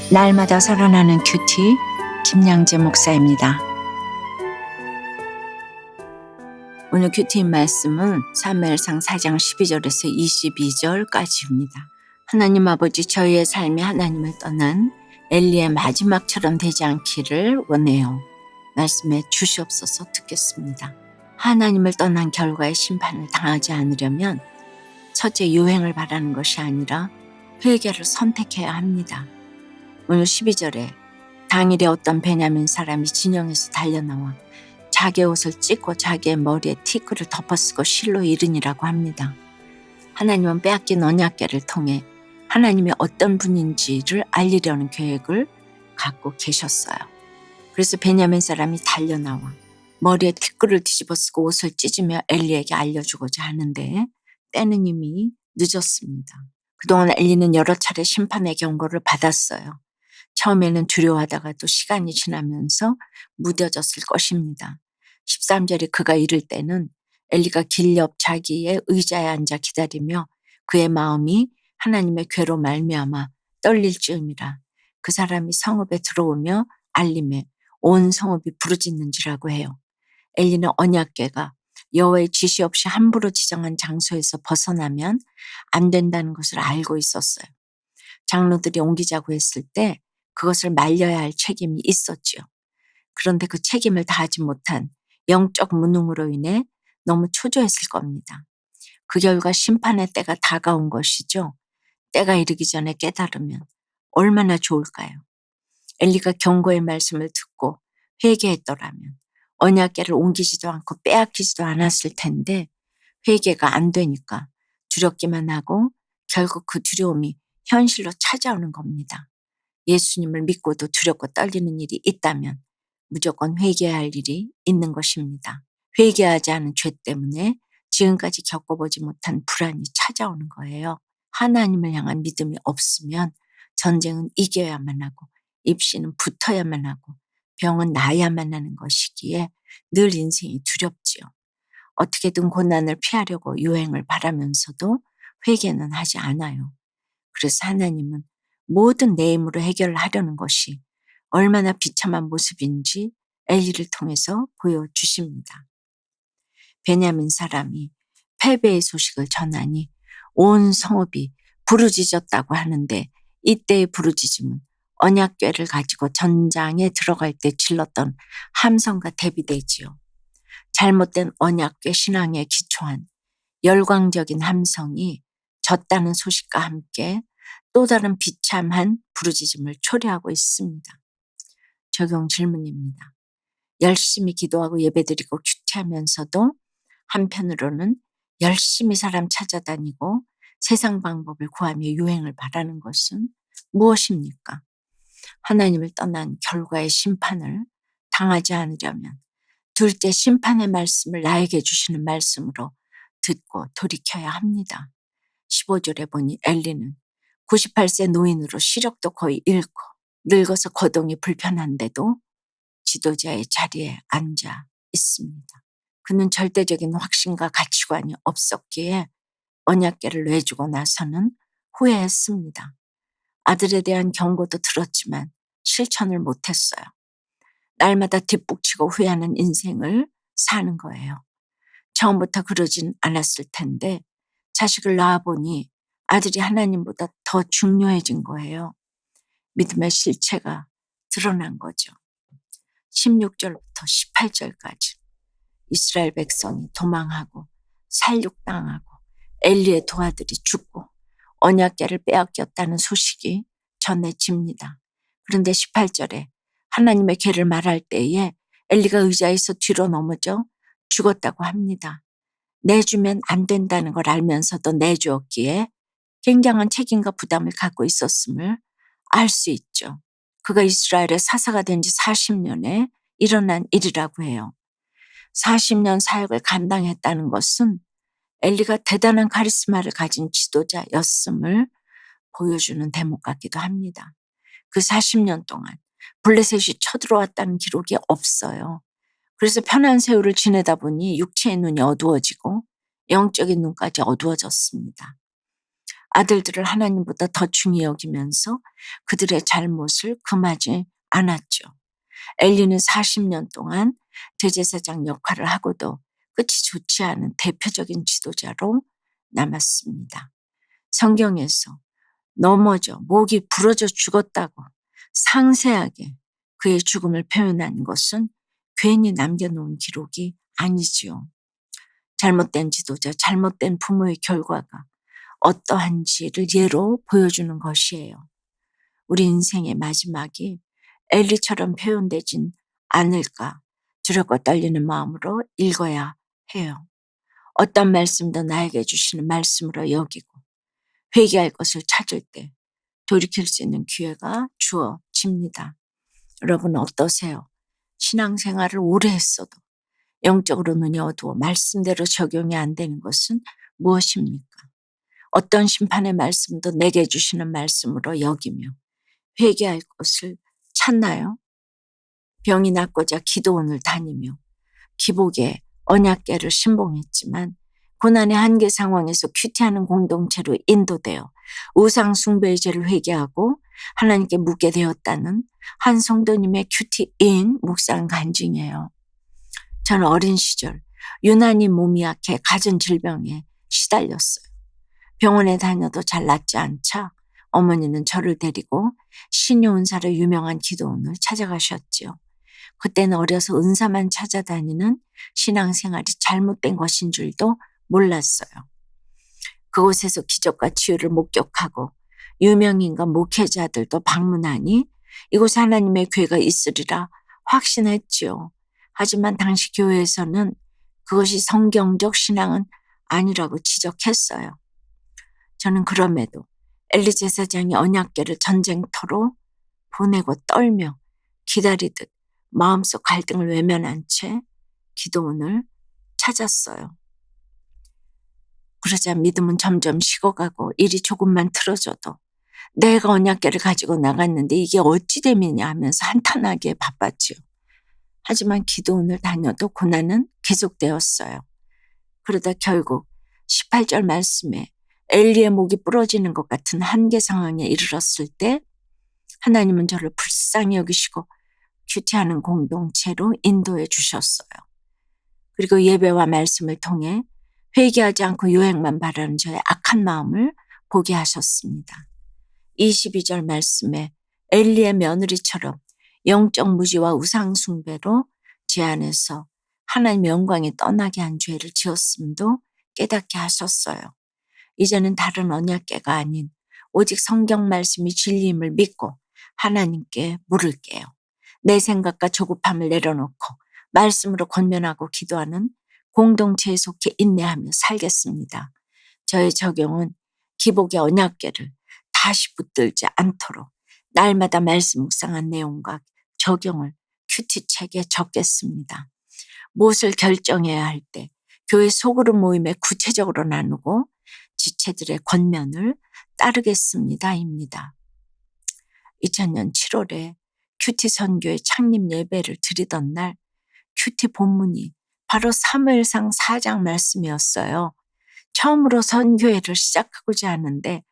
날마다 살아나는 큐티 김양재 목사입니다. 오늘 큐티 말씀은 사무엘상 4장 12절에서 22절까지입니다. 하나님 아버지, 저희의 삶이 하나님을 떠난 엘리의 마지막처럼 되지 않기를 원해요. 말씀해 주시옵소서. 듣겠습니다. 하나님을 떠난 결과의 심판을 당하지 않으려면 첫째, 유행을 바라는 것이 아니라 회개를 선택해야 합니다. 오늘 12절에 당일에 어떤 베냐민 사람이 진영에서 달려나와 자기의 옷을 찢고 자기의 머리에 티끌을 덮어쓰고 실로 이르니라고 합니다. 하나님은 빼앗긴 언약궤를 통해 하나님이 어떤 분인지를 알리려는 계획을 갖고 계셨어요. 그래서 베냐민 사람이 달려나와 머리에 티끌을 뒤집어쓰고 옷을 찢으며 엘리에게 알려주고자 하는데 때는 이미 늦었습니다. 그동안 엘리는 여러 차례 심판의 경고를 받았어요. 처음에는 두려워하다가도 시간이 지나면서 무뎌졌을 것입니다. 13절에 그가 이를 때는 엘리가 길 옆 자기의 의자에 앉아 기다리며 그의 마음이 하나님의 궤로 말미암아 떨릴 즈음이라. 그 사람이 성읍에 들어오며 알림에 온 성읍이 부르짖는지라고 해요. 엘리는 언약궤가 여호와의 지시 없이 함부로 지정한 장소에서 벗어나면 안 된다는 것을 알고 있었어요. 장로들이 옮기자고 했을 때 그것을 말려야 할 책임이 있었지요. 그런데 그 책임을 다하지 못한 영적 무능으로 인해 너무 초조했을 겁니다. 그 결과 심판의 때가 다가온 것이죠. 때가 이르기 전에 깨달으면 얼마나 좋을까요? 엘리가 경고의 말씀을 듣고 회개했더라면 언약궤를 옮기지도 않고 빼앗기지도 않았을 텐데 회개가 안 되니까 두렵기만 하고 결국 그 두려움이 현실로 찾아오는 겁니다. 예수님을 믿고도 두렵고 떨리는 일이 있다면 무조건 회개해야 할 일이 있는 것입니다. 회개하지 않은 죄 때문에 지금까지 겪어보지 못한 불안이 찾아오는 거예요. 하나님을 향한 믿음이 없으면 전쟁은 이겨야만 하고 입시는 붙어야만 하고 병은 나야만 하는 것이기에 늘 인생이 두렵지요. 어떻게든 고난을 피하려고 유행을 바라면서도 회개는 하지 않아요. 그래서 하나님은 모든 내 힘으로 해결을 하려는 것이 얼마나 비참한 모습인지 엘리를 통해서 보여주십니다. 베냐민 사람이 패배의 소식을 전하니 온 성읍이 부르짖었다고 하는데 이때의 부르짖음은 언약궤를 가지고 전장에 들어갈 때 질렀던 함성과 대비되지요. 잘못된 언약궤 신앙에 기초한 열광적인 함성이 졌다는 소식과 함께 또 다른 비참한 부르짖음을 초래하고 있습니다. 적용 질문입니다. 열심히 기도하고 예배드리고 큐티하면서도 한편으로는 열심히 사람 찾아다니고 세상 방법을 구하며 유행을 바라는 것은 무엇입니까? 하나님을 떠난 결과의 심판을 당하지 않으려면 둘째, 심판의 말씀을 나에게 주시는 말씀으로 듣고 돌이켜야 합니다. 15절에 보니 엘리는 98세 노인으로 시력도 거의 잃고 늙어서 거동이 불편한데도 지도자의 자리에 앉아 있습니다. 그는 절대적인 확신과 가치관이 없었기에 언약궤를 내주고 나서는 후회했습니다. 아들에 대한 경고도 들었지만 실천을 못했어요. 날마다 뒷북치고 후회하는 인생을 사는 거예요. 처음부터 그러진 않았을 텐데 자식을 낳아보니 아들이 하나님보다 더 중요해진 거예요. 믿음의 실체가 드러난 거죠. 16절부터 18절까지 이스라엘 백성이 도망하고 살육당하고 엘리의 도아들이 죽고 언약궤를 빼앗겼다는 소식이 전해집니다. 그런데 18절에 하나님의 궤를 말할 때에 엘리가 의자에서 뒤로 넘어져 죽었다고 합니다. 내주면 안 된다는 걸 알면서도 내주었기에 굉장한 책임과 부담을 갖고 있었음을 알 수 있죠. 그가 이스라엘의 사사가 된 지 40년에 일어난 일이라고 해요. 40년 사역을 감당했다는 것은 엘리가 대단한 카리스마를 가진 지도자였음을 보여주는 대목 같기도 합니다. 그 40년 동안 블레셋이 쳐들어왔다는 기록이 없어요. 그래서 편한 세월을 지내다 보니 육체의 눈이 어두워지고 영적인 눈까지 어두워졌습니다. 아들들을 하나님보다 더 중히 여기면서 그들의 잘못을 금하지 않았죠. 엘리는 40년 동안 대제사장 역할을 하고도 끝이 좋지 않은 대표적인 지도자로 남았습니다. 성경에서 넘어져 목이 부러져 죽었다고 상세하게 그의 죽음을 표현한 것은 괜히 남겨놓은 기록이 아니지요. 잘못된 지도자, 잘못된 부모의 결과가 어떠한지를 예로 보여주는 것이에요. 우리 인생의 마지막이 엘리처럼 표현되진 않을까 두렵고 떨리는 마음으로 읽어야 해요. 어떤 말씀도 나에게 주시는 말씀으로 여기고 회개할 것을 찾을 때 돌이킬 수 있는 기회가 주어집니다. 여러분 어떠세요? 신앙생활을 오래 했어도 영적으로 눈이 어두워 말씀대로 적용이 안 되는 것은 무엇입니까? 어떤 심판의 말씀도 내게 주시는 말씀으로 여기며 회개할 것을 찾나요? 병이 낫고자 기도원을 다니며 기복의 언약궤를 신봉했지만 고난의 한계 상황에서 큐티하는 공동체로 인도되어 우상 숭배의 죄를 회개하고 하나님께 묻게 되었다는 한 성도님의 큐티인 묵상 간증이에요. 저는 어린 시절 유난히 몸이 약해 갖은 질병에 시달렸어요. 병원에 다녀도 잘 낫지 않자 어머니는 저를 데리고 신유은사로 유명한 기도원을 찾아가셨지요. 그때는 어려서 은사만 찾아다니는 신앙생활이 잘못된 것인 줄도 몰랐어요. 그곳에서 기적과 치유를 목격하고 유명인과 목회자들도 방문하니 이곳 하나님의 교회가 있으리라 확신했지요. 하지만 당시 교회에서는 그것이 성경적 신앙은 아니라고 지적했어요. 저는 그럼에도 엘리 제사장이 언약궤를 전쟁터로 보내고 떨며 기다리듯 마음속 갈등을 외면한 채 기도원을 찾았어요. 그러자 믿음은 점점 식어가고 일이 조금만 틀어져도 내가 언약궤를 가지고 나갔는데 이게 어찌 됨이냐 하면서 한탄하기에 바빴지요. 하지만 기도원을 다녀도 고난은 계속되었어요. 그러다 결국 18절 말씀에 엘리의 목이 부러지는 것 같은 한계 상황에 이르렀을 때 하나님은 저를 불쌍히 여기시고 큐티하는 공동체로 인도해 주셨어요. 그리고 예배와 말씀을 통해 회개하지 않고 유행만 바라는 저의 악한 마음을 보게 하셨습니다. 22절 말씀에 엘리의 며느리처럼 영적 무지와 우상 숭배로 제 안에서 하나님 영광이 떠나게 한 죄를 지었음도 깨닫게 하셨어요. 이제는 다른 언약궤가 아닌 오직 성경 말씀이 진리임을 믿고 하나님께 물을게요. 내 생각과 조급함을 내려놓고 말씀으로 권면하고 기도하는 공동체에 속해 인내하며 살겠습니다. 저의 적용은 기복의 언약궤를 다시 붙들지 않도록 날마다 말씀 묵상한 내용과 적용을 큐티책에 적겠습니다. 무엇을 결정해야 할 때 교회 소그룹 모임에 구체적으로 나누고 지체들의 권면을 따르겠습니다입니다. 2000년 7월에 큐티 선교의 창립 예배를 드리던 날 큐티 본문이 바로 사무엘상 4장 말씀이었어요. 처음으로 선교회를 시작하고자 하는데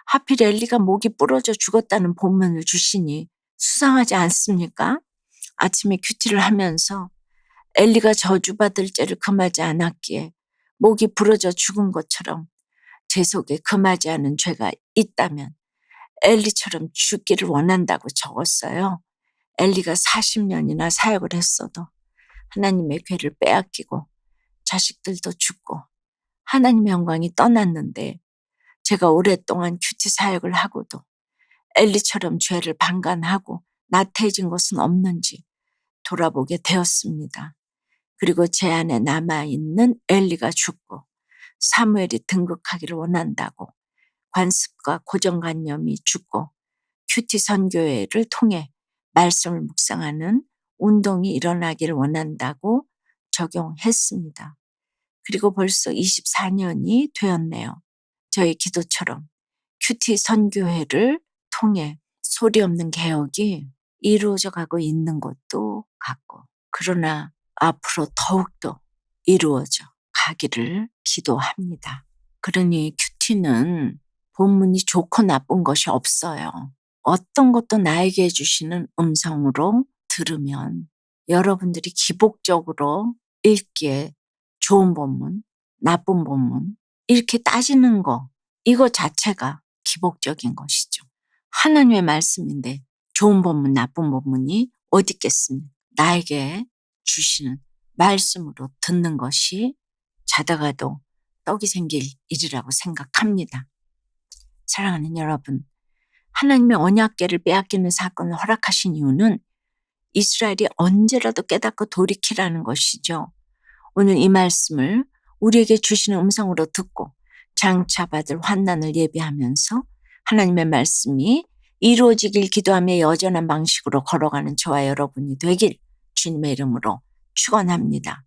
하필 엘리가 목이 부러져 죽었다는 본문을 주시니 수상하지 않습니까? 아침에 큐티를 하면서 엘리가 저주받을 죄를 금하지 않았기에 목이 부러져 죽은 것처럼 제 속에 금하지 않은 죄가 있다면 엘리처럼 죽기를 원한다고 적었어요. 엘리가 40년이나 사역을 했어도 하나님의 괴를 빼앗기고 자식들도 죽고 하나님의 영광이 떠났는데 제가 오랫동안 큐티 사역을 하고도 엘리처럼 죄를 방관하고 나태해진 것은 없는지 돌아보게 되었습니다. 그리고 제 안에 남아있는 엘리가 죽고 사무엘이 등극하기를 원한다고 관습과 고정관념이 죽고 큐티 선교회를 통해 말씀을 묵상하는 운동이 일어나기를 원한다고 적용했습니다. 그리고 벌써 24년이 되었네요. 저희 기도처럼 큐티 선교회를 통해 소리 없는 개혁이 이루어져 가고 있는 것도 같고 그러나 앞으로 더욱더 이루어져 가기를 기도합니다. 그러니 큐티는 본문이 좋고 나쁜 것이 없어요. 어떤 것도 나에게 주시는 음성으로 들으면 여러분들이 기복적으로 읽기에 좋은 본문, 나쁜 본문 이렇게 따지는 거 이거 자체가 기복적인 것이죠. 하나님의 말씀인데 좋은 본문, 나쁜 본문이 어디 있겠습니까? 나에게 주시는 말씀으로 듣는 것이 자다가도 떡이 생길 일이라고 생각합니다. 사랑하는 여러분, 하나님의 언약궤를 빼앗기는 사건을 허락하신 이유는 이스라엘이 언제라도 깨닫고 돌이키라는 것이죠. 오늘 이 말씀을 우리에게 주시는 음성으로 듣고 장차 받을 환난을 예비하면서 하나님의 말씀이 이루어지길 기도하며 여전한 방식으로 걸어가는 저와 여러분이 되길 주님의 이름으로 축원합니다.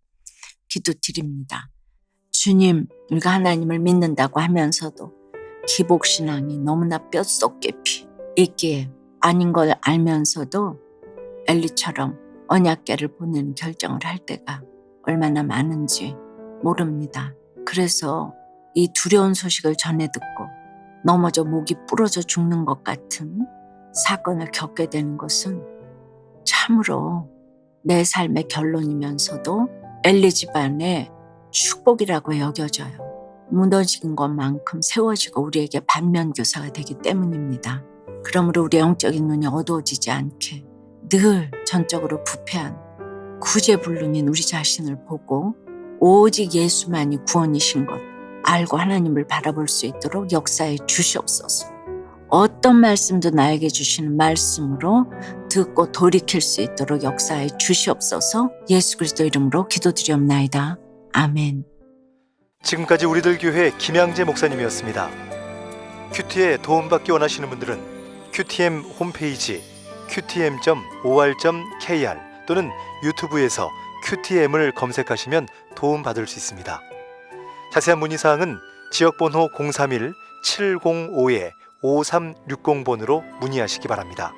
기도드립니다. 주님, 우리가 하나님을 믿는다고 하면서도 기복신앙이 너무나 뼛속 깊이 있기에 아닌 걸 알면서도 엘리처럼 언약궤를 보내는 결정을 할 때가 얼마나 많은지 모릅니다. 그래서 이 두려운 소식을 전해 듣고 넘어져 목이 부러져 죽는 것 같은 사건을 겪게 되는 것은 참으로 내 삶의 결론이면서도 엘리 집안의 축복이라고 여겨져요. 무너진 것만큼 세워지고 우리에게 반면교사가 되기 때문입니다. 그러므로 우리의 영적인 눈이 어두워지지 않게 늘 전적으로 부패한 구제불능인 우리 자신을 보고 오직 예수만이 구원이신 것 알고 하나님을 바라볼 수 있도록 역사해 주시옵소서. 어떤 말씀도 나에게 주시는 말씀으로 듣고 돌이킬 수 있도록 역사해 주시옵소서. 예수 그리스도 이름으로 기도드리옵나이다. 아멘. 지금까지 우리들 교회 김양재 목사님이었습니다. 큐티에 도움받기 원하시는 분들은 QTM 홈페이지 qtm.or.kr 또는 유튜브에서 QTM을 검색하시면 도움받을 수 있습니다. 자세한 문의사항은 지역번호 031-705-5360번으로 문의하시기 바랍니다.